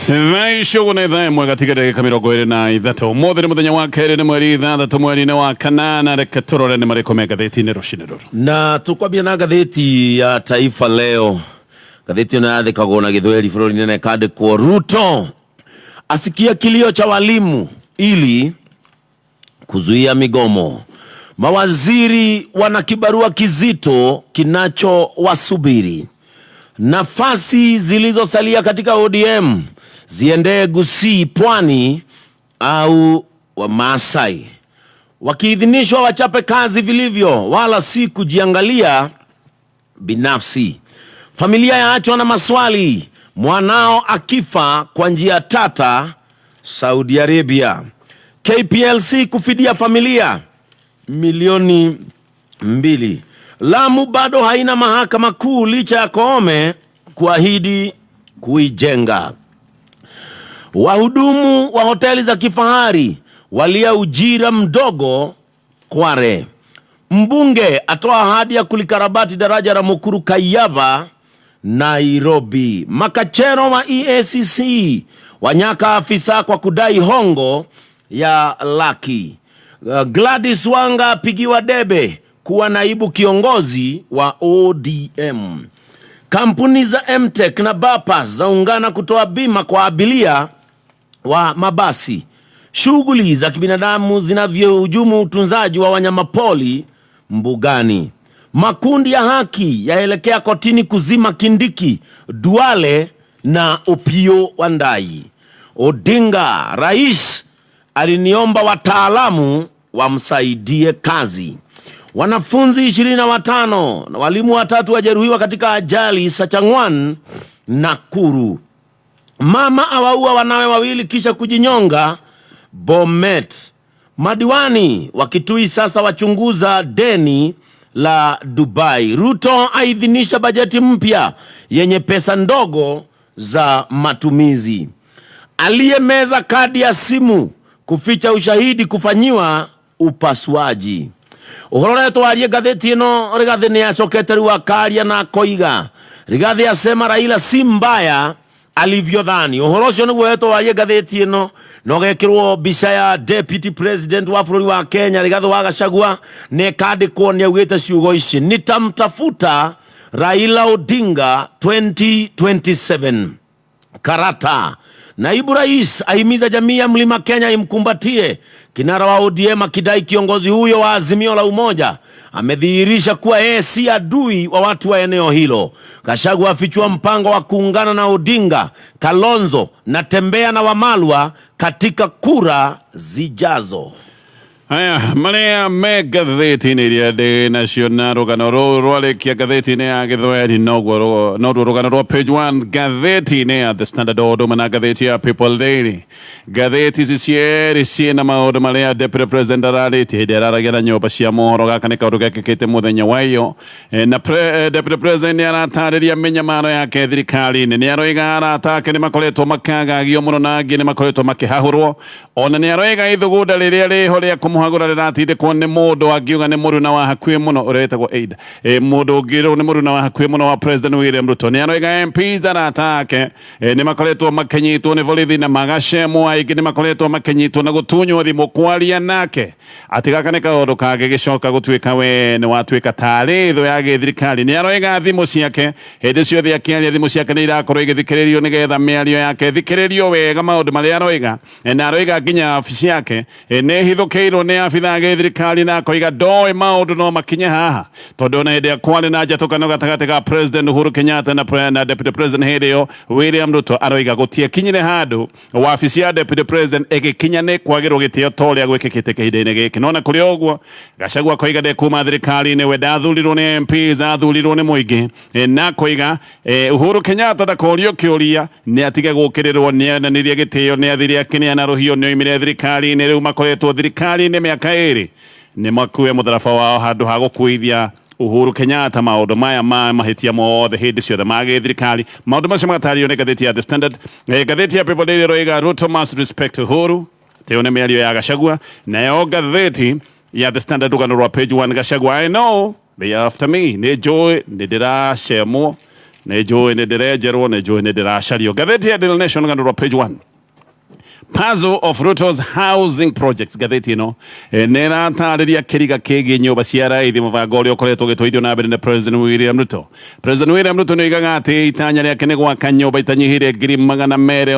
Maisho kuna idhaa mwa katika dakika mirongo iri na ithatu mothe ni muthenya wa keri ni mweri ithathatu mweri-ini wa kanana reke turore ni mariko me gatheti-ini rucini ruru na tukwambia na gatheti ya Taifa Leo. Gatheti ino yathikagwo na Githweri bũrũri-inĩ na ĩkandĩkwo Ruto asikia kilio cha walimu ili kuzuia migomo. Mawaziri wana kibarua kizito kinachowasubiri. Nafasi zilizosalia katika ODM ziende Gusii, Pwani au Wamasai. Wakiidhinishwa wachape kazi vilivyo wala si kujiangalia binafsi. Familia yaachwa na maswali, mwanao akifa kwa njia tata Saudi Arabia. KPLC kufidia familia milioni 2. Lamu bado haina mahakama kuu licha ya Koome kuahidi kuijenga. Wahudumu wa hoteli za kifahari walia ujira mdogo Kware. Mbunge atoa ahadi ya kulikarabati daraja la Mukuru Kayava Nairobi. Makachero wa EACC wanyaka afisa kwa kudai hongo ya laki. Gladys Wanga pigiwa debe kuwa naibu kiongozi wa ODM. Kampuni za MTech na Bapas zaungana kutoa bima kwa abiria wa mabasi. Shughuli za kibinadamu zinavyohujumu utunzaji wa wanyamapori mbugani. Makundi ya haki yaelekea kotini kuzima Kindiki, Duale na Opiyo Wandayi. Odinga, rais aliniomba wataalamu wamsaidie kazi. Wanafunzi 25 na walimu 3 wajeruhiwa katika ajali Sachangwan, Nakuru. Mama awaua wanawe 2 kisha kujinyonga Bomet. Madiwani wakitui sasa wachunguza deni la Dubai. Ruto aidhinisha bajeti mpya yenye pesa ndogo za matumizi. Aliyemeza kadi ya simu kuficha ushahidi kufanyiwa upasuaji. Uhoro twarie gatheti ino Rigathi ni acokete riu akaria na koiga. Rigathi asema Raila si mbaya alivyodhani. Uhoro cio niguo twarie gatheti ino no gekirwo mbica ya deputy president wa bũrũri wa Kenya Rigathi wa Gachagua ne kandĩkwo ni augĩte ciugo ici: nitamtafuta Raila Odinga 2027. Karata. Naibu rais ahimiza jamii ya Mlima Kenya imkumbatie. Kinara wa ODM akidai kiongozi huyo wa Azimio la Umoja amedhihirisha kuwa yeye si adui wa watu wa eneo hilo. Gachagua afichua mpango wa kuungana na Odinga, Kalonzo na Tembea na Wamalwa katika kura zijazo. Haya, malea me gatheti-ini ria de national rugano rwalekia gatheti-ini ya Githweri no rugano rwa page 1 gatheti-ini ya The Standard Order na gatheti ya People Daily. Gatheti cicieri ciena maundu maria deputy president ararĩtie hĩndĩ araragia na nyũmba cia mohoro. Gaka nĩ kaũndũ gekĩkĩte mũthenya wa iyo na deputy president aratarĩria mĩnyamaro yake thirikari-inĩ. Nĩ aroiga arata ake nĩ makoretwo makagagio mũno na angĩ nĩ makoretwo makĩhahũrwo. Ona nĩ aroiga ithugunda rĩrĩa rĩho rĩa kũmũhagũra rĩratindĩkwo nĩ mũndũ angiuga nĩ mũruna wa hakuhĩ mũno ũretagwo Aida. Mũndũ ũngĩ nĩ mũruna wa hakuhĩ mũno wa President William Ruto. Nĩ aroiga MPs arata ake nĩ makoretwo makĩnyitwo nĩ borithi na magacemwo. Aingĩ nĩ makoretwo makĩnyitwo na gũtunywo thimũ kwaria nake. Atĩ gaka nĩ kaũndũ kangĩgĩcoka gũtuĩka we nĩ watuĩka tarĩ thũ ya gĩthirikari. Nĩ aroiga thimũ ciake hĩndĩ ciothe akĩaria thimũ ciake nĩ irakorwo igĩthikĩrĩrio nĩgetha mĩario yake thikĩrĩrio wega maũndũ marĩa aroiga. Na aroiga nginya wabici yake nĩ hithũkĩirwo nĩ abitha gĩthirikari na akoiga ndoĩ maũndũ no makinye haha tondũ ona hĩndĩ kwarĩ na njatũkano gatagatĩ ga President Uhuru Kenyatta na Deputy President hĩndĩ ĩyo William Ruto aroiga gũtiakinyire handũ wabici ya Deputy President ĩgĩkinya nĩ kwagĩrwo gĩtĩo ta ũrĩa gwĩkĩkĩte kĩhinda-inĩ gĩkĩ. No na kũrĩ ũguo Gachagua akoiga ndekuma thirikari-inĩ, we ndathurirwo nĩ MPs, athurirwo nĩ mũingĩ na akoiga Uhuru Kenyatta ndakorio kĩũria nĩ atige gũkĩrĩrwo nĩ ananirie gĩtĩo nĩ athire akĩneana rũhiũ nĩ oimire thirikari-inĩ. Rĩu makoretwo thirikari-inĩ mĩaka ĩrĩ nĩ makue mũtharaba wao handũ ha gũkuithia Uhuru Kenyatta maũndũ maya ma mahĩtia mothe hĩndĩ ciothe ma gĩthirikari. Maũndũ macio magatario nĩ gatheti ya The Standard. Gatheti ya People Daily roiga Ruto must respect Uhuru. Teone mĩario ya Gachagua. Nayo gatheti ya The Standard rugano rwa page 1 Gachagua, I know they are after me. Nĩ njũĩ nĩ ndĩracemwo nä njå nä ndä renjerwo nä njå nä ndä racario ngathäti ya Daily Nation ngandå page 1 puzzle of Ruto's housing projects gatheti ino nä ratarä kiriga kä nyå cia raithi må bango å rä a å koretwo gä twithio na mbere nä President William Ruto. President William Ruto nä oigaga atä itanya rĩake nä gwaka nyå itanyihä ire ngiri magana merĩ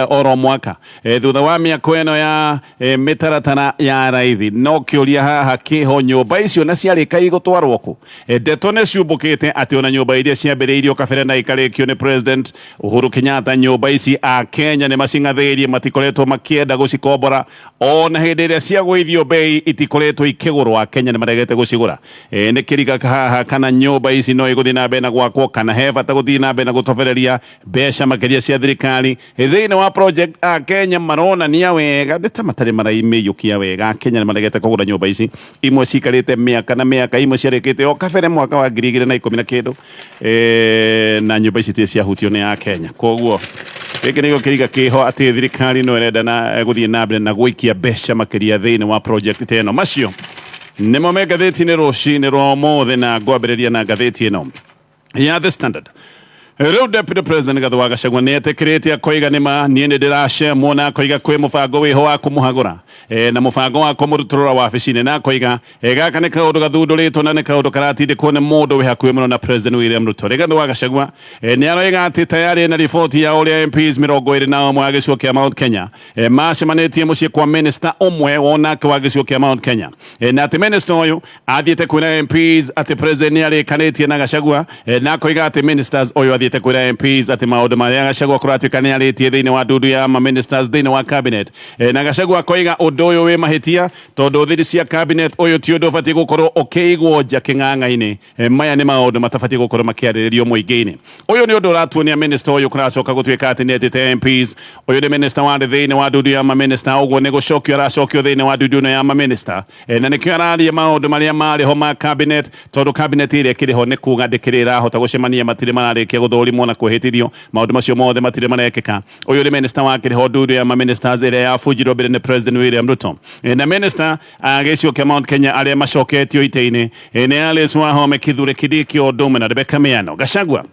oro mwaka thutha wa mä ako ä no ya mä taratara ya raithi no kä å ria haha kä ho nyå icio na ciarä kai gå twarwo kå ndeto nä ciumbå kä te atä ona nyå iria ciambä rä irio kabere na ikarä kio nä President Uhuru Kenyatta nyå ici a Kenya nä macingathä matikoretwo makienda gucikombora ona hindi ria ciagwithio bei itikoretwo ikigurwa Kenya ni maregete gucigura ni kiriga haha kana nyumba ici no iguthi na mbere na gwakwo kana he bata guthi na mbere na gutobereria mbeca makiria cia thirikari thiini wa project a Kenya marona nia wega ndeta matari maraimiyukia wega Kenya ni maregete kugura nyumba ici imwe cikarite miaka na miaka imwe ciarikite o kabere mwaka wa 2010 na kindu na nyumba ici tie ciahutio ni a Kenya koguo giki nigio kiriga kiho ati thirikari no irenda na guthie na mbere na gwikia mbeca makiria thiini wa project teno macio nimo me ngathĩti-inĩ rũcinĩ rwa ũmũthĩ na ngwambĩrĩria na ngathĩti ĩno ya The Standard. Rĩu Deputy President Gathũ Gachagua nĩ etĩkĩrĩte akoiga nĩma niĩ nĩ ndĩracemwo na akoiga kwĩ mũbango wĩho wa kũmũhagũra na mũbango wa kũmũrutũrũra wabici-inĩ na akoiga gaka nĩ kaũndũ gathundũrĩtwo na nĩ kaũndũ karatindĩkwo nĩ mũndũ wĩ hakuhĩ mũno na President William Ruto. Gathũ Gachagua nĩ aroiga atĩ tayari na riboti ya ũrĩa MPs 21 wa gĩcigo kĩa Mount Kenya macemanĩtie mũciĩ kwa minister ũmwe wonake wa gĩcigo kĩa Mount Kenya na atĩ minister ũyũ athiĩte kwĩra MPs atĩ President nĩ arĩkanĩtie na Gachagua na akoiga atĩ ministers ũyũ athiĩte kwĩra MPs atĩ maũndũ marĩa Gachagua kũratuĩka nĩ arĩtie thĩinĩ wa ndundu ya ministers thĩinĩ wa cabinet na Gachagua akoiga ũndũ ũyũ wĩ mahĩtia tondũ thiri cia cabinet ũyũ ti ũndũ ũbatiĩ gũkorwo ũkĩigwo nja kĩng'ang'a-inĩ maya nĩ maũndũ matabatiĩ gũkorwo makĩarĩrĩrio mũingĩ-inĩ. Ũyũ nĩ ũndũ ũratuonia minister ũyũ kũracoka gũtuĩka atĩ nĩ etĩte MPs ũyũ nĩ minister warĩ thĩinĩ wa ndundu ya minister ũguo nĩ gũcokio aracokio thĩinĩ wa ndundu ya minister na nĩkĩo araria maũndũ marĩa marĩ ho ma cabinet tondũ cabinet ĩrĩa ĩkĩrĩ ho nĩ kuga ndĩkĩrĩ ĩrahota gũcemania matirĩ mararĩkia gũthũrimwo na kwĩhĩtithio maũndũ macio mothe matirĩ marekĩka. Ũyũ nĩ minister wakĩrĩ ho ndundu ya ministers ĩrĩa yabunjirwo mbere nĩ President William Ruto na minister gĩcigo kĩa Mount Kenya arĩa macoketio itĩ-inĩ nĩ Alice Wahome Kithure Kindiki ũndũ ũmwe na Rebecca Miano. Gachagua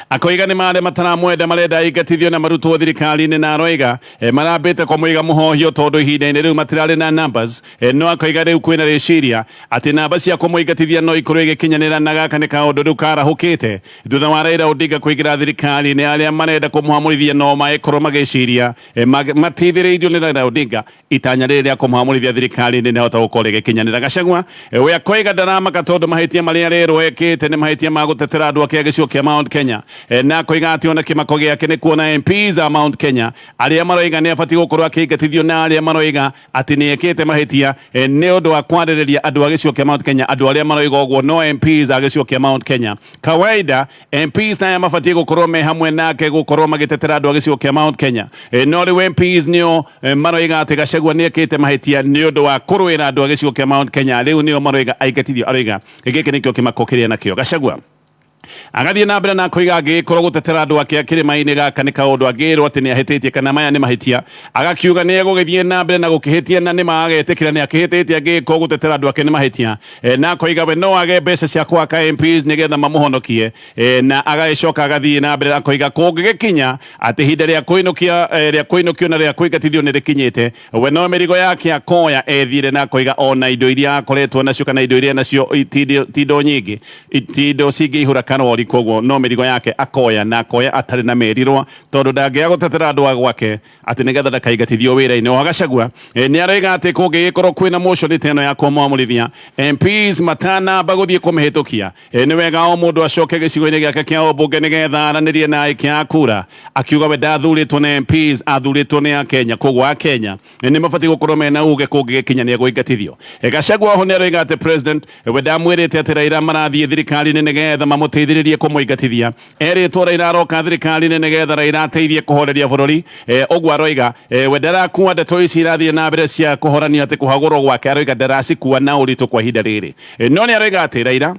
akoiga nĩ marĩa mataramwenda marenda aingatithio na marutwo thirikari-inĩ na aroiga marambĩte kũmũiga mũhohio tondũ ihinda-inĩ rĩu matirarĩ na numbers no akoiga rĩu kwĩna rĩciria atĩ namba cia kũmũingatithia no ikorwo igĩkinyanĩra na gaka nĩ kaũndũ rĩu karahũkĩte thutha wa Raila Odinga kũingĩra thirikari-inĩ arĩa marenda kũmũhamũrithia no magĩkorwo magĩciria mateithĩrĩirio nĩ Raila Odinga itanya rĩrĩ rĩa kũmũhamũrithia thirikari-inĩ nĩhota gũkorwo rĩgĩkinyanĩra. Gachagua we akoiga ndaramaka tondũ mahĩtia marĩa rĩrwo ekĩte nĩ mahĩtia ma gũtetera andũ ake a gĩcigo kĩa Mount Kenya na akoiga atĩ ona kĩmako gĩake nĩ kuona MPs a Mount Kenya arĩa maroiga nĩ abatiĩ gũkorwo akĩingatithio na arĩa maroiga atĩ nĩ ekĩte mahĩtia nĩ ũndũ wa kwarĩrĩria andũ a gĩcigo kĩa Mount Kenya andũ arĩa maroiga ũguo no MPs a gĩcigo kĩa Mount Kenya kawaida MPs aya mabatiĩ gũkorwo me hamwe nake gũkorwo magĩtetera andũ a gĩcigo kĩa Mount Kenya no rĩu MPs nĩo maroiga atĩ Gachagua nĩ ekĩte mahĩtia nĩ ũndũ wa kũrũĩra andũ a gĩcigo kĩa Mount Kenya rĩu nĩo maroiga aingatithio aroiga gĩkĩ nĩkĩo kĩmako kĩrĩa nakĩo. Gachagua agathiĩ na mbere na akoiga angĩkorwo gũtetera andũ ake kĩrĩma-inĩ gaka nĩ kaũndũ angĩrwo atĩ nĩ ahĩtĩtie kana maya nĩ mahĩtia agakiuga nĩ egũgĩthiĩ na mbere na gũkĩhĩtia na nĩma agetĩkĩra nĩ akĩhĩtĩtie angĩkorwo gũtetera andũ ake nĩ mahĩtia na akoiga we no age mbeca cia gwaka MPs nĩgetha mamũhonokie na agagĩcoka agathiĩ na mbere akoiga kũngĩgĩkinya atĩ ihinda rĩa kũinũkio na rĩa kũingatithio nĩ rĩkinyĩte we no mĩrigo yake akoya ethire na akoiga ona indo iria akoretwo nacio kana indo iria nacio tindo nyingĩ tindo cingĩihũra kanori koguo no mĩrigo yake akoya na akoya atarĩ na merirwa tondũ ndangĩaga gũtetera andũ a gwake atĩ nĩgetha ndakaingatithio wĩra-inĩ wa. Gachagua nĩ aroiga atĩ kũngĩgĩkorwo kwĩna motion ta ĩno ya kũmwamũrithia MPs matanamba gũthiĩ kũmĩhĩtũkia nĩ wega o mũndũ acoke gĩcigo-inĩ gĩake kĩa ũmbunge nĩgetha aranĩrie na aikia a kura akiuga we ndathurĩtwo nĩ MPs athurĩtwo nĩ Akenya koguo Akenya nĩ mabatiĩ gũkorwo mena uge kũngĩgĩkinya nĩ egũingatithio. Gachagua ho nĩ aroiga atĩ President we ndamwĩrĩte atĩ Raila marathiĩ thirikari-inĩ nĩgetha mamũteithĩrĩrie kũmũingatithia erĩtwo Raila aroka thirikari-inĩ nĩgetha Raila ateithie kũhoreria bũrũri ũguo aroiga we ndarakua ndeto ici irathiĩ na mbere cia kũhorania atĩ kũhagũrwo gwake aroiga ndaracikua na ũritũ kwa ihinda rĩrĩ no nĩ aroiga atĩ Raila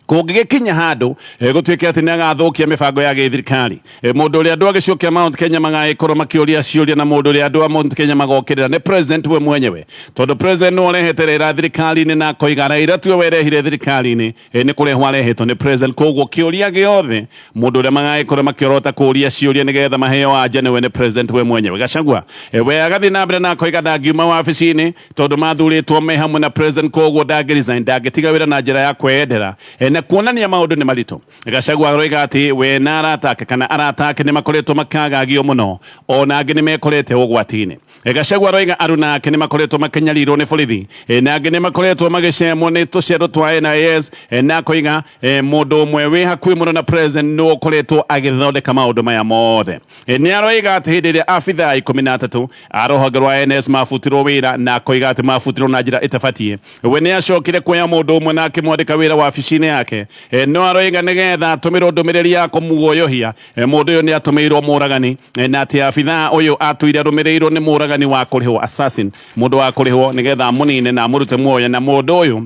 kũngĩgĩkinya handũ gũtuĩke atĩ nĩ agathokia mĩbango ya gĩthirikari mũndũ ũrĩa andũ a gĩcigo kĩa Mount Kenya magagĩkorwo makĩũria ciũria na mũndũ ũrĩa andũ a Mount Kenya magokĩrĩra nĩ president we mwenyewe tondũ president nĩ ũrehete Raila thirikari-inĩ na koiga Raila tiwe werehire thirikari-inĩ nĩ kũrehwo arehetwo nĩ president koguo kĩũria gĩothe mũndũ ũrĩa magagĩkorwo makĩorota kũũria ciũria nĩgetha maheo anja nĩwe nĩ president we mwenyewe Gachagua we agathiĩ na mbere na koiga ndangiuma wabici-inĩ tondũ mathurĩtwo me hamwe na president koguo ndangĩresign ndangĩtiga wĩra na njĩra ya kweyendera na kuonania maũndũ nĩ maritũ Gachagua aroiga atĩ we na arata ake kana arata ake nĩ makoretwo makagagio mũno ona angĩ nĩ mekorete ũgwati-inĩ Gachagua aroiga aruna ake nĩ makoretwo makĩnyarirwo nĩ borithi na angĩ nĩ makoretwo magĩcemwo nĩ tũcero twa NIS na koiga mũndũ ũmwe wĩ hakuhĩ mũno na president nĩ ũkoretwo agĩthondeka maũndũ maya mothe nĩ aroiga atĩ hĩndĩ ĩrĩa abithaa 13 a rũhonge rwa NS mabutirwo wĩra na koiga atĩ mabutirwo na njĩra ĩtabatiĩ we nĩ acokire kuoya mũndũ ũmwe na akĩmwandĩka wĩra wabici-inĩ yake no aroiga nĩgetha atũmĩrwo ndũmĩrĩri ya kũmuoyohia mũndũ ũyũ nĩ atũmĩirwo mũragani na atĩ abithaa ũyũ atũire arũmĩrĩirwo nĩ mũragani wa kũrĩhwo assassin mũndũ wa kũrĩhwo nĩgetha mũnine na mũrute muoyo na mũndũ ũyũ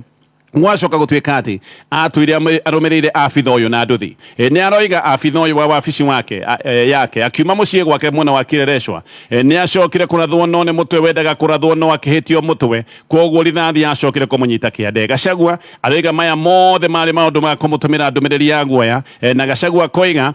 mwacoka gũtuĩka atĩ atũire arũmĩrĩire abitha ũyũ na nduthi nĩ aroiga abitha ũyũ wa wabici wake yake akiuma mũciĩ gwake mwena wa Kirereshwa nĩ acokire kũrathwo no nĩ mũtwe wendaga kũrathwo no akĩhĩtio mũtwe koguo rithathi acokire kũmũnyita kĩande Gachagua aroiga maya mothe marĩ maũndũ ma kũmũtũmĩra ndũmĩrĩri ya guoya na Gachagua koiga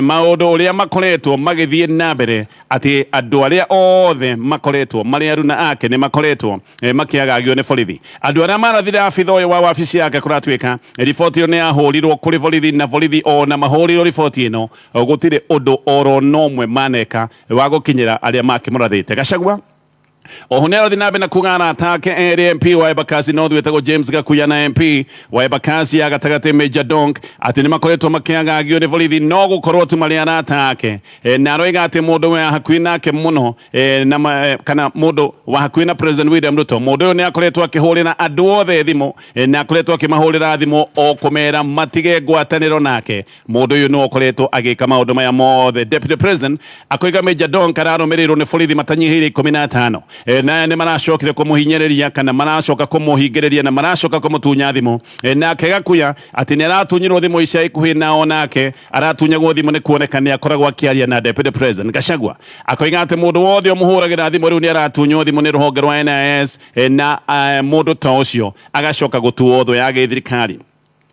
maũndũ ũrĩa makoretwo magĩthiĩ na mbere atĩ andũ arĩa othe makoretwo marĩ aruna ake nĩ makoretwo makĩagagio nĩ borithi andũ arĩa marathire abitha ũyũ wa wabici yake kũratuĩka riboti ĩyo nĩ yahũrirwo kũrĩ borithi na borithi ona mahũrirwo riboti ĩno gũtirĩ ũndũ oro nomwe maneka wa gũkinyĩra arĩa makĩmũrathĩte Gachagua oho nĩ arathiĩ na mbere na kuga arata ake erĩ MP wa Embakasi North wetagwo James Gakuya na MP wa Embakasi ya gatagatĩ Major Donk atĩ nĩ makoretwo makĩagagio nĩ borithi no gũkorwo tu marĩ arata ake na aroiga atĩ mũndũ wa hakuhĩ nake mũno kana mũndũ wa hakuhĩ na President William Ruto mũndũ ũyũ nĩ akoretwo akĩhũrĩra andũ othe thimũ na akoretwo akĩmahũrĩra thimũ o kũmera matige ngwatanĩro nake mũndũ ũyũ nĩ akoretwo agĩka maũndũ maya mothe Deputy President akoiga Major Donk ararũmĩrĩirwo nĩ borithi matanyihĩire 15 na nĩ maracokire kũmũhinyĩrĩria kana maracoka kũmũhingĩrĩria na maracoka kũmũtunya thimũ nake Gakuya atĩ nĩ aratunyirwo thimũ ica ikuhĩ nao nake aratunyagwo thimũ nĩ kuoneka nĩ akoragwo akĩaria na Deputy President Gachagua akoiga atĩ mũndũ wothe ũmũhũragĩra thimũ rĩu nĩ aratunywo thimũ nĩ rũhonge rwa NIS na mũndũ ta ũcio agacoka gũtuo thũ ya gĩthirikari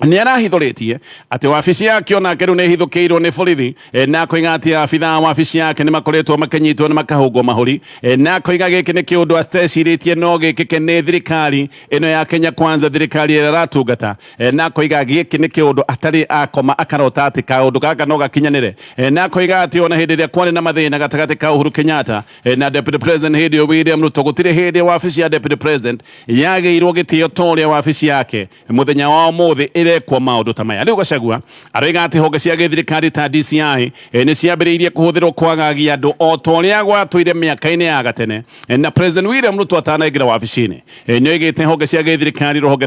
nĩ arahithũrĩtie atĩ wabici yake onake rĩu nĩ ĩhithũkĩirwo nĩ borithi na akoiga atĩ abithaa wabici yake nĩ makoretwo makĩnyitwo nĩ makahũngwo mahũri na akoiga gĩkĩ nĩ kĩũndũ atecirĩtie no gĩkĩke nĩ thirikari ĩno ya Kenya Kwanza thirikari ĩrĩa aratungata na akoiga gĩkĩ nĩ kĩũndũ atarĩ akoma akarota atĩ kaũndũ gaka no gakinyanĩre na akoiga atĩ ona hĩndĩ ĩrĩa kwarĩ na mathĩna gatagatĩ ka Uhuru Kenyatta na Deputy President hĩndĩ ĩyo William Ruto gũtirĩ hĩndĩ wabici ya Deputy President yagĩirwo gĩtĩo ta ũrĩa wabici yake mũthenya wa ũmũthĩ kwa maũndũ ta maya rĩu Gachagua aroiga atĩ honge cia gĩthirikari ta DCI nĩ ciambĩrĩirie kũhũthĩrwo kwagagia andũ o ta ũrĩa gwatũire mĩaka-inĩ ya gatene na President William Ruto atanaingĩra wabici-inĩ nĩ oigĩte honge cia gĩthirikari rũhonge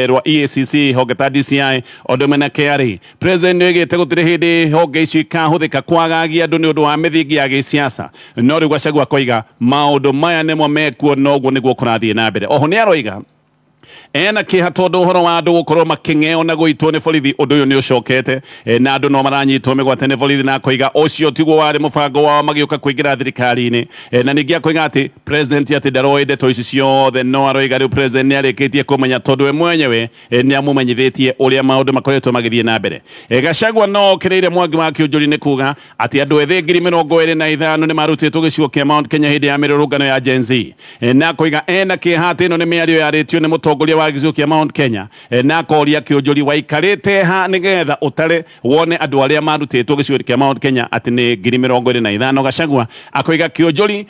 rwa EACC honge ta DCI ũndũ ũmwe na KRA President nĩ oigĩte gũtirĩ hĩndĩ honge icio ikahũthĩka kwagagia andũ nĩ ũndũ wa mĩthingi ya gĩsiasa no rĩu Gachagua koiga maũndũ maya nĩmo mekuo noguo nĩguo kũrathiĩ na mbere oho nĩ aroiga ena kĩha tondũ ũhoro wa andũ gũkorwo makĩng'eo na gũitwo nĩ borithi ũndũ ũyũ nĩ ũcokete na andũ no maranyitwo mĩgwate nĩ borithi na akoiga ũcio tiguo warĩ mũbango wao magĩũka kũingĩra thirikari-inĩ na ningĩ akoiga atĩ president atĩ ndaroĩ ndeto ici ciothe no aroiga rĩu president nĩ arĩkĩtie kũmenya tondũ we mwenyewe nĩ amũmenyithĩtie ũrĩa maũndũ makoretwo magĩthiĩ na mbere Gachagua no okĩrĩire Mwangi wa Kĩũnjũri nĩ kuga atĩ andũ ethĩ 25,000 nĩ marutĩtwo gĩcigo kĩa Mount Kenya hĩndĩ ya mĩrũrũngano ya Gen Z na akoiga ena kĩha atĩ ĩno nĩ mĩario yarĩtio nĩ mũtongoria wa gĩcigo kĩa Mount Kenya na akoria Kĩũnjũri waikarĩte ha nĩgetha ũtare wone andũ arĩa marutĩtwo gĩcigo kĩa Mount Kenya atĩ nĩ 25,000 Gachagua akoiga Kĩũnjũri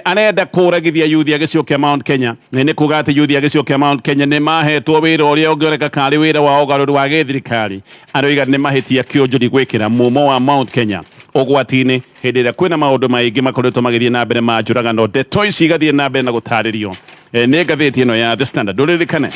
arenda kũragithia yuthi a gĩcigo kĩa Mount Kenya nĩ kuga atĩ yuthi a gĩcigo kĩa Mount Kenya nĩ mahetwo wĩra ũrĩa ũngĩoneka karĩ wĩra wa ũgarũri wa gĩthirikari aroiga nĩ mahĩtia Kĩũnjũri gwĩkĩra mũmo wa Mount Kenya ũgwati-inĩ hĩndĩ ĩrĩa kwĩna maũndũ maingĩ makoretwo magĩthiĩ na mbere ma njũragano ndeto ici igathiĩ na mbere na gũtarĩrio nĩ ngathĩti ĩno ya The Standard ndũririkane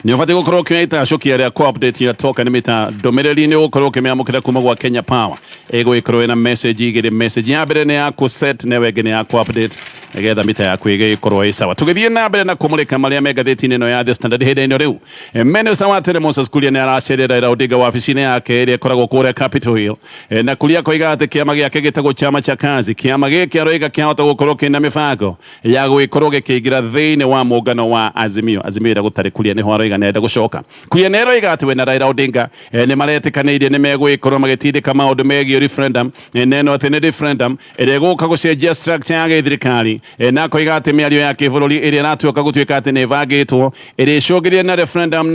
nĩ ũbatiĩ gũkorwo ũkĩoya itacũkia rĩa update ya toka nĩ mĩta ndũmĩrĩri nĩ ũgũkorwo ũkĩmĩamũkĩra kuma gwa Kenya Power ĩgũgĩkorwo ĩna message igĩrĩ message ya mbere nĩ ya kũ set na ĩyo ĩngĩ nĩ ya kũ update nigetha mita yaku igikorwo i sawa tugithie na mbere na kumulika maria me ngathĩti-inĩ ĩno ya The Standard hĩndĩ-inĩ rĩu Minister wa tene Moses Kuria nĩ aracerera Raila Odinga wabici-inĩ yake ĩrĩa ĩkoragwo kũrĩa Capitol Hill na Kuria koiga atĩ kĩama gĩake gĩtagwo Chama cha Kazi kĩama gĩkĩ aroiga kĩahota gũkorwo kĩna mĩbango ya gũgĩkorwo gĩkĩingĩra thĩinĩ wa mũngano wa Azimio ĩrĩa gũtarĩ Kuria nĩho aroiga nĩenda gũcoka Kuria nĩ aroiga atĩ we na Raila Odinga nĩ maretĩkanĩirie nĩ megũgĩkorwo magĩtindĩka maũndũ megiĩ referendum neno atĩ nĩ referendum ĩrĩa ĩgũka gũcenjia structure ya gĩthirikari na akoiga atĩ mĩario ya kĩbũrũri ĩrĩa ĩratuĩka gũtuĩka atĩ nĩ ĩbangĩtwo ĩrĩa ĩcũngĩrĩirie na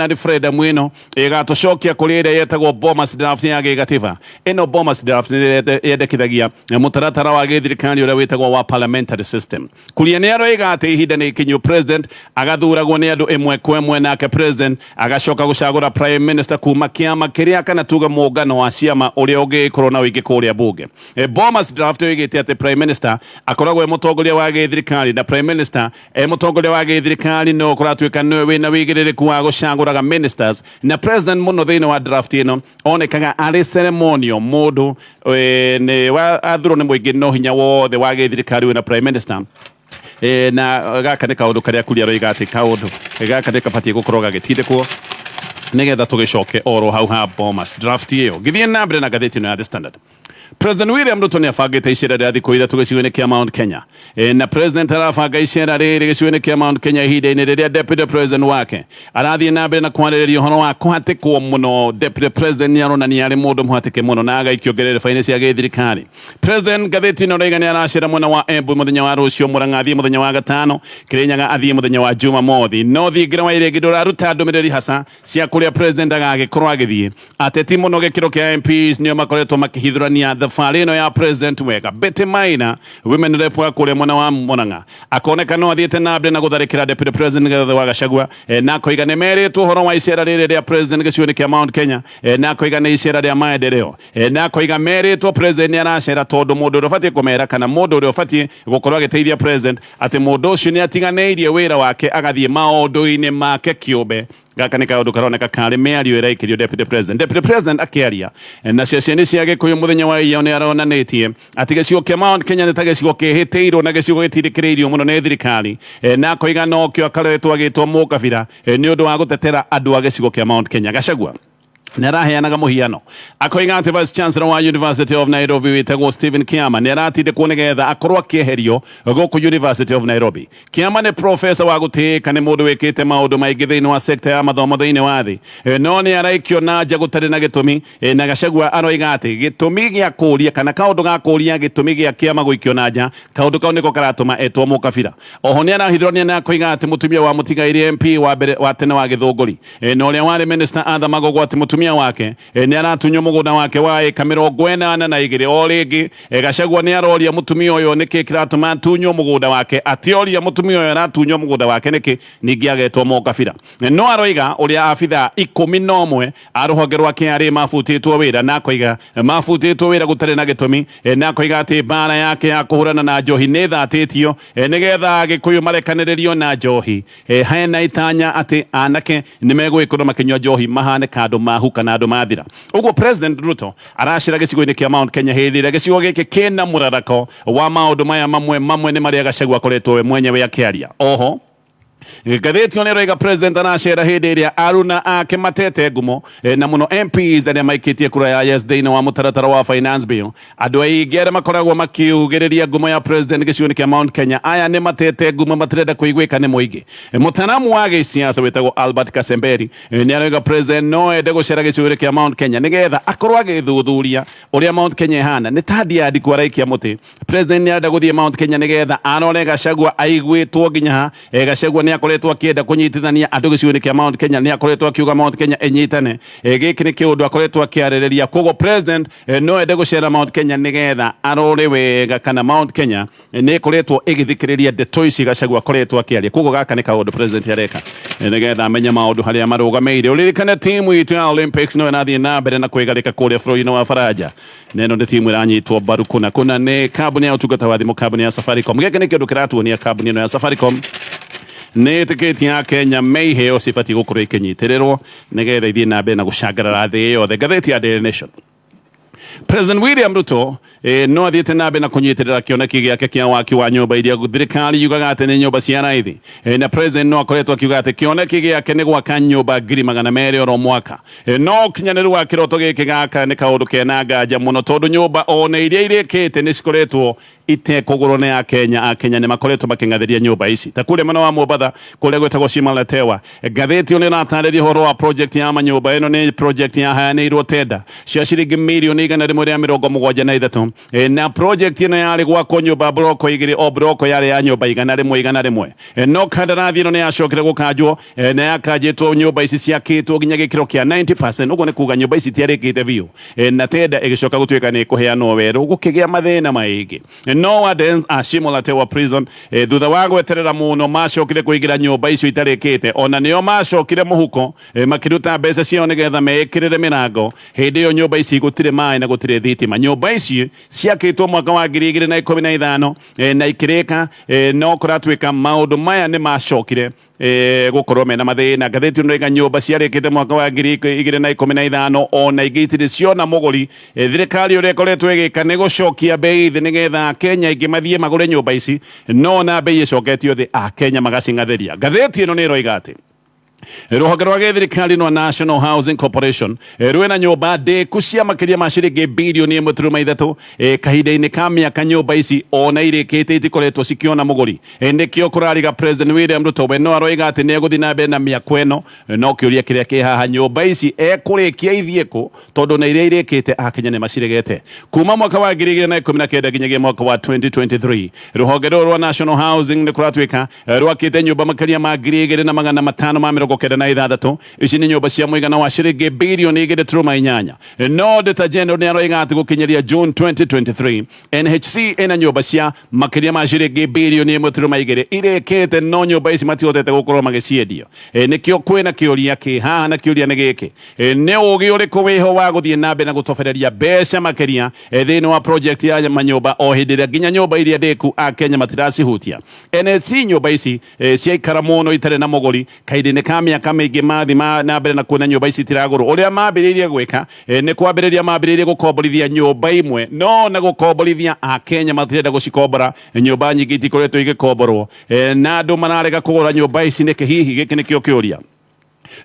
referendum ĩno ĩgatũcokia kũrĩ ĩrĩa yetagwo Bomas draft ya gĩgatiba ĩno Bomas draft nĩ yendekithagia mũtaratara wa gĩthirikari ũrĩa wĩtagwo wa parliamentary system Kuria nĩ aroiga atĩ ihinda nĩ ikinyu president agathuragwo nĩ andũ ĩmwe kwa ĩmwe nake president agacoka gũcagũra prime minister kuma kĩama kĩrĩa kana tuga mũngano wa ciama ũrĩa ũngĩkorwo na ũingĩ kũrĩa bunge Bomas draft yoigĩte atĩ prime minister akoragwo mũtongoria wa gĩthirikari na prime minister mũtongoria wa gĩthirikari no kũratuĩka nĩwe wĩna wĩigĩrĩrĩku wa gũcagũraga ministers na president mũno thĩinĩ wa draft ĩno onekaga arĩ ceremonial mũndũ nĩ athurwo nĩ mũingĩ no hinya wothe wa gĩthirikari wĩna prime minister na gaka nĩ kaũndũ karĩa Kuria aroiga atĩ kaũndũ gaka nĩ kabatiĩ gũkorwo gagĩtindĩkwo nigetha tũgĩcoke oro hau ha Bomas draft ĩyo gĩthiĩ na mbere na ngathĩti ĩno ya The Standard President William Ruto nĩ abangĩte icera rĩa thikũ ithatũ gĩcigo-inĩ kĩa Mount Kenya na president arabanga icera rĩrĩ gĩcigo-inĩ kĩa Mount Kenya ihinda-inĩ rĩrĩa deputy president wake arathiĩ na mbere na kwarĩrĩria ũhoro wa kũhatĩkwo mũno deputy president nĩ aronania arĩ mũndũ mũhatĩke mũno na agaikio ngererefa-inĩ cia gĩthirikari president ngathĩti ĩno oiga nĩ aracera mwena wa Embu mũthenya wa rũciũ Mũrang'a athiĩ mũthenya wa gatano Kĩrĩnyaga athiĩ mũthenya wa Jumamothi no thingira wa irĩngĩ ndũraruta ndũmĩrĩri hasa cia kũrĩa president agagĩkorwo agĩthiĩ ateti mũno gĩkĩro kĩa MPs nĩo makoretwo makĩhithũrania thabarĩ ĩno ya president wega Betty Maina women rep wa kũrĩa mwena wa Mũrang'a akoneka no athiĩte na mbere na gũtharĩkĩra deputy president Rigathi wa Gachagua na koiga nĩ merĩtwo ũhoro wa icera rĩrĩ rĩa president gĩcigo-inĩ kĩa Mount Kenya na koiga nĩ icera rĩa maendeleo na koiga merĩtwo president nĩ aracera tondũ mũndũ ũrĩa ũbatiĩ kũmera kana mũndũ ũrĩa ũbatiĩ gũkorwo agĩteithia president atĩ mũndũ ũcio nĩ atiganĩirie wĩra wake agathiĩ maũndũ-inĩ make kĩũmbe gaka nĩ kaũndũ karoneka karĩ mĩario ĩraikĩrio deputy president akĩaria na ceceni cia Gĩkũyũ mũthenya wa ira nĩ aronanĩtie atĩ gĩcigo kĩa Mount Kenya nĩ ta gĩcigo kĩhĩtĩirwo na gĩcigo gĩtindĩkĩrĩirio mũno nĩ thirikari na koiga no kĩo akaretwo agĩtwo mũkabira nĩ ũndũ wa gũtetera andũ a gĩcigo kĩa Mount Kenya Gachagua nĩ araheanaga mũhiano akoiga atĩ vice chancellor wa University of Nairobi wĩtagwo Stephen Kiama nĩ aratindĩkwo nĩgetha akorwo akĩeherio gũkũ University of Nairobi Kiama nĩ professor wa gũtĩĩka nĩ mũndũ wĩkĩte maũndũ maingĩ thĩinĩ wa sector ya mathomo thĩinĩ wa thĩ no nĩ araikio na nja gũtarĩ na gĩtũmi na Gachagua aroiga atĩ gĩtũmi gĩa kũũria kana kaũndũ ga kũũria gĩtũmi gĩa Kiama gũikio na nja kaũndũ kau nĩko karatũma etwo mũkabira oho nĩ arahithũrania na koiga atĩ mũtumia wa mũtigairĩ MP wa tene wa Gĩthũngũri na ũrĩa warĩ minister Atha Magogo atĩ mũtumia wake nĩ aratunywo mũgũnda wake wa ĩka 82 o rĩngĩ Gachagua nĩ aroria mũtumia ũyũ nĩkĩ kĩratũma atunywo mũgũnda wake atĩoria mũtumia ũyũ aratunywo mũgũnda wake nĩkĩ ningĩ agetwo mũkabira no aroiga ũrĩa abitha 11 a rũhonge rwa KRA mabutĩtwo wĩra na koiga mabutĩtwo wĩra gũtarĩ na gĩtũmi na koiga atĩ mbara yake ya kũhũrana na njohi nĩ thatĩtio nĩgetha Gĩkũyũ marekanĩrĩrio na njohi hena itanya atĩ anake nĩ megũgĩkorwo makĩnyua njohi mahane kandũ mahuka na andũ mathira ũguo president Ruto aracira gĩcigo-inĩ kĩa Mount Kenya hĩndĩ ĩrĩa gĩcigo gĩkĩ kĩna mũrathako wa maũndũ maya mamwe nĩ marĩa Gachagua akoretwo we mwenyewe akĩaria oho ngathĩti ĩyo nĩ ĩroiga president aracera hĩndĩ ĩrĩa aruna ake matete ngumo na mũno MPs arĩa maikĩtie kura ya yes thĩinĩ wa mũtaratara wa finance bill andũ aingĩ arĩa makoragwo makiugĩrĩria ngumo ya president gĩcigo-inĩ kĩa Mount Kenya aya nĩ matete ngumo matirenda kũiguĩka nĩ mũingĩ mũtaramu wa gĩsiasa wĩtagwo Albert Kasemberi nĩ aroiga president no ende gũcera gĩcigo-inĩ kĩa Mount Kenya nĩgetha akorwo agĩthuthuria ũrĩa Mount Kenya ihana nĩ ta ndiandi kwaraikia mũtĩ president nĩ arenda gũthiĩ Mount Kenya nĩgetha arore Gachagua aiguĩtwo nginya ha Gachagua nĩ akoretwo akĩenda kũnyitithania andũ gĩcigo-inĩ kĩa Mount Kenya nĩ akoretwo akiuga Mount Kenya ĩnyitane gĩkĩ nĩ kĩũndũ akoretwo akĩarĩrĩria koguo president no ende gũcera Mount Kenya nĩgetha arore wega kana Mount Kenya nĩ ĩkoretwo ĩgĩthikĩrĩria ndeto ici Gachagua akoretwo akĩaria koguo gaka nĩ kaũndũ president areka nĩgetha amenye maũndũ harĩa marũgamĩire ũririkane timu itũ ya Olympics no ĩrathiĩ na mbere na kwĩgarĩka kũrĩa bũrũri-inĩ wa Faranja neno nĩ timu ĩranyitwo mbaru kuna nĩ kambuni ya ũtungata wa thimũ kambuni ya Safaricom gĩkĩ nĩ kĩndũ kĩratuonia kambuni ĩno ya Safaricom nĩ ĩtĩkĩtie ya Kenya meiheo cibatiĩ gũkorwo ikĩnyitĩrĩrwo nĩgetha ithiĩ na mbere na gũcangarara thĩ yothe ngathĩti ya Daily Nation President William Ruto no athiĩte na mbere na kũnyitĩrĩra kĩoneki gĩake kĩa waki wa nyũmba iria thirikari yugaga atĩ nĩ nyũmba cia raithi na president no akoretwo akiuga atĩ kĩoneki gĩake nĩ gwaka nyũmba 200,000 oro mwaka no ũkinyanĩru wa kĩroto gĩkĩ gaka nĩ kaũndũ kena nganja mũno tondũ nyũmba ona iria irĩkĩte nĩ cikoretwo itekũgũrwo nĩ Akenya nĩ makoretwo makĩng'athĩria nyũmba ici ta kũrĩa mwena wa Mombatha kũrĩa gwĩtagwo Shimalatewa ngathĩti ĩno ĩratarĩria ũhoro wa project ya manyũmba ĩno nĩ project yaheanĩirwo tenda cia ciringi mirioni 173 na project ĩno yarĩ gwakwo nyũmba broko 2 o broko yarĩ ya nyũmba 100 no kandarathi ĩno nĩ yacokire gũkanjwo na yakanjĩtwo nyũmba ici ciakĩtwo nginya gĩkĩro kĩa 90% ũguo nĩ kuga nyũmba ici tiarĩkĩte biũ na tenda ĩgĩcoka gũtuĩka nĩ kũheanwo werũ gũkĩgĩa mathĩna maingĩ no wardens a Shimalatewa prison thutha wa gweterera muno macokire kũingĩra nyũmba icio itarĩkĩte ona nĩo macokire mũhuko makĩruta mbeca ciao nĩgetha meĩkĩrĩre mĩrango hĩndĩ ĩyo nyũmba ici gũtirĩ maĩ na gũtirĩ thitima nyũmba ici ciakĩtwo mwaka wa 2015 na ikĩrĩka no kũratuĩka maũndũ maya nĩ macokire gũkorwo mena mathĩna ngathĩti ĩno ĩga nyũmba ciarĩkĩte mwaka wa 2015 ona ingĩ itirĩ ciona mũgũri thirikari ũrĩa ĩkoretwo ĩgĩka nĩ gũcokia bei thĩ nĩgetha Akenya aingĩ mathiĩ magũre nyũmba ici no na bei ĩcoketio thĩ Akenya magacing'athĩria ngathĩti ĩno nĩ ĩroiga atĩ rũhonge rwa gĩthirikari rwa National Housing Corporation rwĩna nyũmba ndĩku cia makĩria ma ciringi birioni 1.3 kahinda-inĩ ka mĩaka nyũmba ici ona irĩkĩte itikoretwo cikĩona mũgũri nĩkĩo kũrariga President William Ruto we no aroiga atĩ nĩ egũthiĩ na mbere na mĩako ĩno no kĩũria kĩrĩa kĩ haha nyũmba ici ekũrĩkia ithiĩkũ tondũ na iria irĩkĩte Akenya nĩ maciregete kuma mwaka wa 2019 nginyagia mwaka wa 2023 rũhonge rũrũ rwa National Housing nĩ kũratuĩka rwakĩte nyũmba makĩria ma 2,596 ici nĩ nyũmba cia mũigana wa ciringi birioni 2.8 no Auditor General nĩ aroiga atĩ gũkinyeria June 2023 NHC ĩna nyũmba cia makĩria ma ciringi birioni 1.2 irĩkĩte no nyũmba ici matihotete gũkorwo magĩciendia nĩkĩo kwĩna kĩũria kĩ haha na kĩũria nĩ gĩkĩ nĩ ũgĩ ũrĩkũ wĩho wa gũthiĩ na mbere na gũtobereria mbeca makĩria thĩinĩ wa project ya manyũmba o hĩndĩ ĩrĩa nginya nyũmba iria ndĩku Akenya matiracihutia NHC nyũmba ici ciaikara mũno itarĩ na mũgũri kahinda-inĩ ka mĩaka mĩingĩ mathi na mbere na kuona nyũmba ici tiragũrwo ũrĩa mambĩrĩirie gwĩka nĩ kwambĩrĩria mambĩrĩirie gũkomborithia nyũmba imwe no na gũkomborithia Akenya matirenda gũcikombora nyũmba nyingĩ itikoretwo igĩkomborwo na andũ mararega kũgũra nyũmba ici nĩkĩ hihi gĩkĩ nĩkĩo kĩũria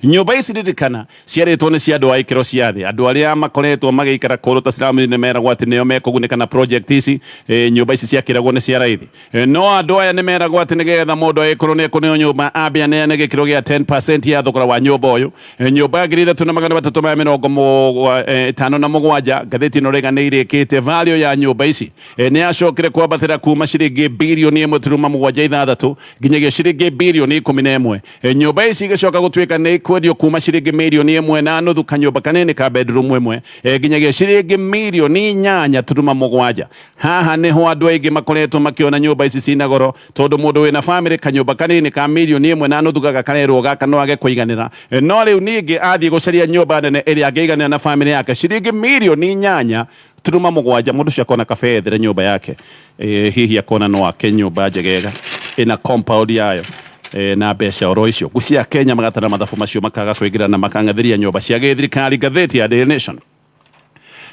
nyũmba ici ririkana ciarĩtwo nĩ cia andũ a ikĩro cia thĩ andũ arĩa makoretwo magĩikara kũrũ ta Slum nĩ meragwo atĩ nĩo mekũgunĩka na project ici nyũmba ici ciakĩragwo nĩ cia raithi no andũ aya nĩ meragwo atĩ nĩgetha mũndũ agĩkorwo nĩ ekũneo nyũmba ambia neane gĩkĩro gĩa 10% ya thogora wa nyũmba ũyũ nyũmba 3,357 ngathĩti ĩno rĩga nĩ irĩkĩte value ya nyũmba ici nĩ yacokire kwambatĩra kuma ciringi birioni 1.76 nginyagia ciringi birioni 11 nyũmba ici igĩcoka gũtuĩka nĩ kwendio kuma ciringi mirioni 1.5 kanyũmba kanene ka bedroom ĩmwe nginyagia ciringi mirioni 8.7 haha nĩho andũ aingĩ makoretwo makĩona nyũmba ici cina goro tondũ mũndũ wĩna family kanyũmba kanene ka mirioni 1.5 gaga karerwo gaka no age kũiganĩra no rĩu ningĩ athiĩ gũcaria nyũmba nene ĩrĩa angĩiganĩra na family yake ciringi mirioni 8.7 mũndũ ũcio akona kabe ethere nyũmba yake hihi akona no ake nyũmba njegega ĩna compound yayo na mbeca oro icio gucia Kenya magatara mathabu macio makaga kwĩngĩra na makang'athĩria nyũmba cia gĩthirikari ngathĩti ya Daily Nation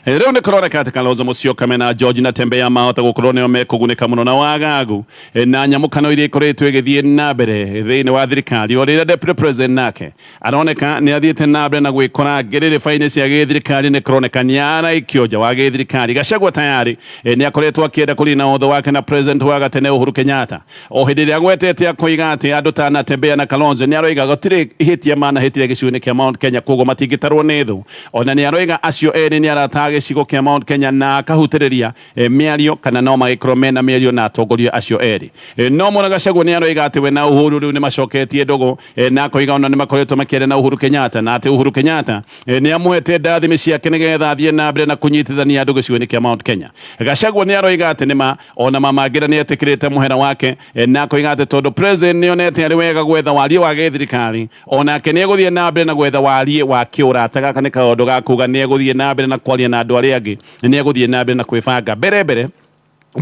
rĩu nĩ kũroneka atĩ Kalonzo Musyoka mena George Natembeya mahota gũkorwo nĩo mekũgunĩka mũno na wagagu na nyamũkano iria ikoretwo igĩthiĩ na mbere thĩinĩ wa thirikari o rĩrĩa Deputy President nake aroneka nĩ athiĩte na mbere na gwĩkora ngĩrĩrĩba-inĩ cia gĩthirikari nĩ kũroneka nĩ araikio nja wa gĩthirikari Gachagua tayari nĩ akoretwo akĩenda kũrina ũthũ wake na President wa gatene Uhuru Kenyatta o hĩndĩ ĩrĩa agwetete akoiga atĩ andũ ta Natembeya na Kalonzo nĩ aroiga gũtirĩ ihĩtia manahĩtire gĩcigo-inĩ kĩa Mount Kenya koguo matingĩtarwo nĩ thũ ona nĩ aroiga acio erĩ nĩ arataga gĩcigo kĩa Mount Kenya na akahutĩrĩria mĩario kana no magĩkorwo mena mĩario na atongoria acio erĩ no mũno Gachagua nĩ aroiga atĩ we na Uhuru rĩu nĩ macoketie ndũgũ na akoiga ona nĩ makoretwo makĩaria na Uhuru Kenyatta na atĩ Uhuru Kenyatta nĩ amũhete ndathimi ciake nĩgetha athiĩ na mbere na kũnyitithania andũ gĩcigo-inĩ kĩa Mount Kenya Gachagua nĩ aroiga atĩ nĩma ona mamangĩra nĩ etĩkĩrĩte mũhera wake na akoiga atĩ tondũ President nĩ onete arĩ wega gwetha warie wa gĩthirikari onake nĩ egũthiĩ na mbere na gwetha warie wa kĩũrata gaka nĩ kaũndũ ga kuga nĩ egũthiĩ na mbere na kwaria na andũ arĩa angĩ nĩ egũthiĩ na mbere na kwĩbanga mbere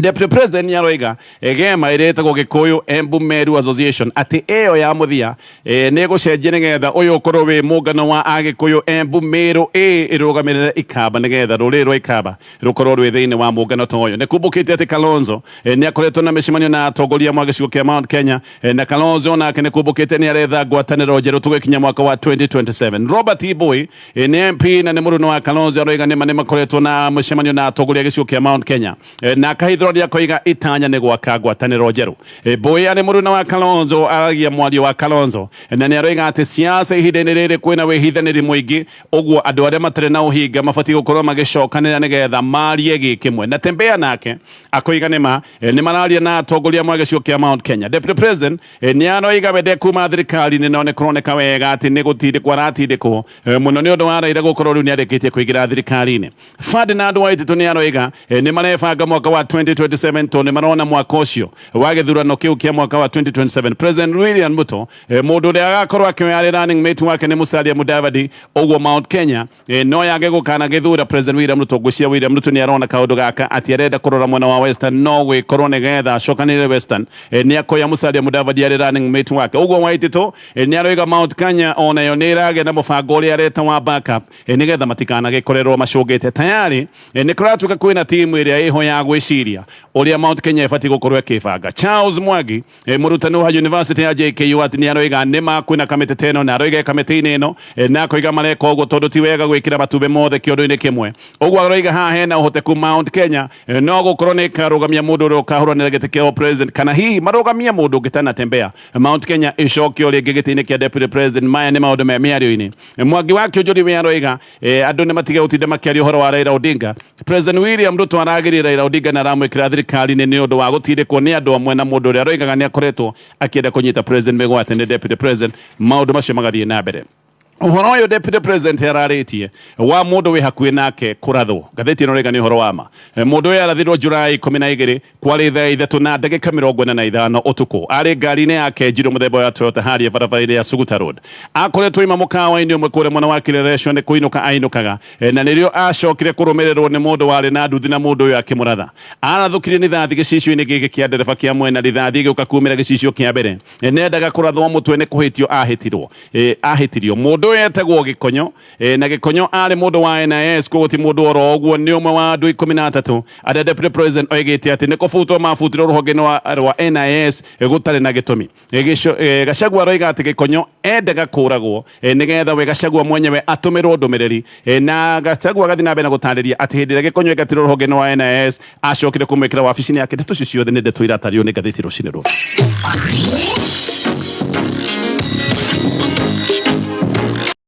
Deputy President Nyaroiga egema ireta go Gikuyu Embu Meru Association ati eyo ya muthia nego cenjie nigetha uyu korwo wi mungano wa Agikuyu Embu Meru irugamirire ikamba nigetha ruri rwa ikamba rukorwo rwi thiini wa mungano to uyu nikumbukite ati Kalonzo ni akoretwo na micemanio na atongoria mwa gicigo kia Mount Kenya na Kalonzo nake nikumbukite ni aretha ngwataniro njeru tugikinya mwaka wa 2027 Robert Ibui ni MP na ni muruno wa Kalonzo aroiga ni makoretwo na micemanio na atongoria gicigo kia Mount Kenya na kahithroria koiga itanya ni gwaka ngwataniro njeru Ibui ari muruno wa Kalonzo aragia mwario wa Kalonzo na ni aroiga ati siasa ihinda-ini riri kwina wihithaniri mwingi uguo andu aria matari na uhinga mabati gukorwo magicokanira nigetha marie gikimwe na tembea nake akoiga ni mararia na atongoria mwa gicigo kia Mount Kenya Deputy President ni aroiga wende kuma thirikari ni none kuroneka wega ati ni gutindikwo aratindikwo muno ni undu wa Raila gukorwo riu ni arikitie kuingira thirikari-ini Ferdinand Waititu ni aroiga ni marebanga mwaka wa 2027 to ni marona mwaka ucio wa githurano kiu kia mwaka wa 2027 President William Ruto mundu uria agakorwo akioya running mate wake ni Musalia Mudavadi uguo Mount Kenya no yage gukana githura President William Ruto gucia William Ruto ni arona kaundu gaka ati arenda kurora mwena wa Western no we korone getha cokanire Western ni akoya Musalia Mudavadi ari running mate wake uguo Waititu ni aroiga Mount Kenya ona yo ni irage na mubango uria areta wa backup ni getha matikana gikorerwo macungite tayari ni kuratuka kwina timu iria iho ya gwiciria uria Mount Kenya ifati gukorwo ikibanga Charles Mwangi murutani wa University ya JKU ati ni aroiga ni makwina kamite teno na aroiga kamite-ini ino na koiga mareka uguo tondu ti wega gwikira matube mothe kiondu-ini kimwe uguo aroiga ha hena uhoteku Mount Kenya no gukorwo ni karugamia mundu uria ukahuranira giti kia president kana hihi marugamia mundu ngitana tembea Mount Kenya icokio ringi giti-ini kia deputy president maya ni maundu me miario-ini Mwangi wa Kĩũnjũri we aroiga andu ni matige gutinda makiaria uhoro wa Raila Odinga President William Ruto aragirira Raila Odinga na aramwikira thirikari-ini ni undu wa gutindikwo ni andu amwe na mundu uria aroigaga ni akoretwo akienda kunyita president migwate ni deputy president maundu macio magathie na mbere uhoro uyu deputy president araritie wa mundu wi hakuhi nake kurathwo gatheti ino rega ni uhoro wa ma mundu uyu arathirwo Julai 12 kwari thaa 3 na ndagika 45 utuku ari ngari-ini yake njiro muthemba wa Toyota Harrier barabara ya Suguta Road akoretwo ima mukawa-ini umwe kuria mwena wa Kireresho ni kuinuka ainukaga na nirio acokire kurumirirwo ni mundu wari na nduthi na mundu uyu akimuratha arathukire ni thathi gicicio-ini giki kia ndereba kia mwena rithathi giuka kumira gicicio kia mbere nendaga kurathwo mutwe ni kuhitio ahitirio mundu etagwo Gikonyo na Gikonyo ari mundu wa NIS kuguti mundu oro oguo ni umwe wa andu 13 aria deputy president oigite ati ni kubutwo mabutirwo ruhonge rwa NIS gutari na gitumi Gachagua aroiga ati Gikonyo endaga kuragwo nigetha we Gachagua mwenyewe atumirwo ndumiriri na Gachagua gathi na mbere na gutariria ati hindi ria Gikonyo egatirwo ruhonge rwa NIS acokire kumwikira wabici-ini yake ndeto cio ciothe ni ndeto iratario ni ngathĩti rũcinĩ rũrũ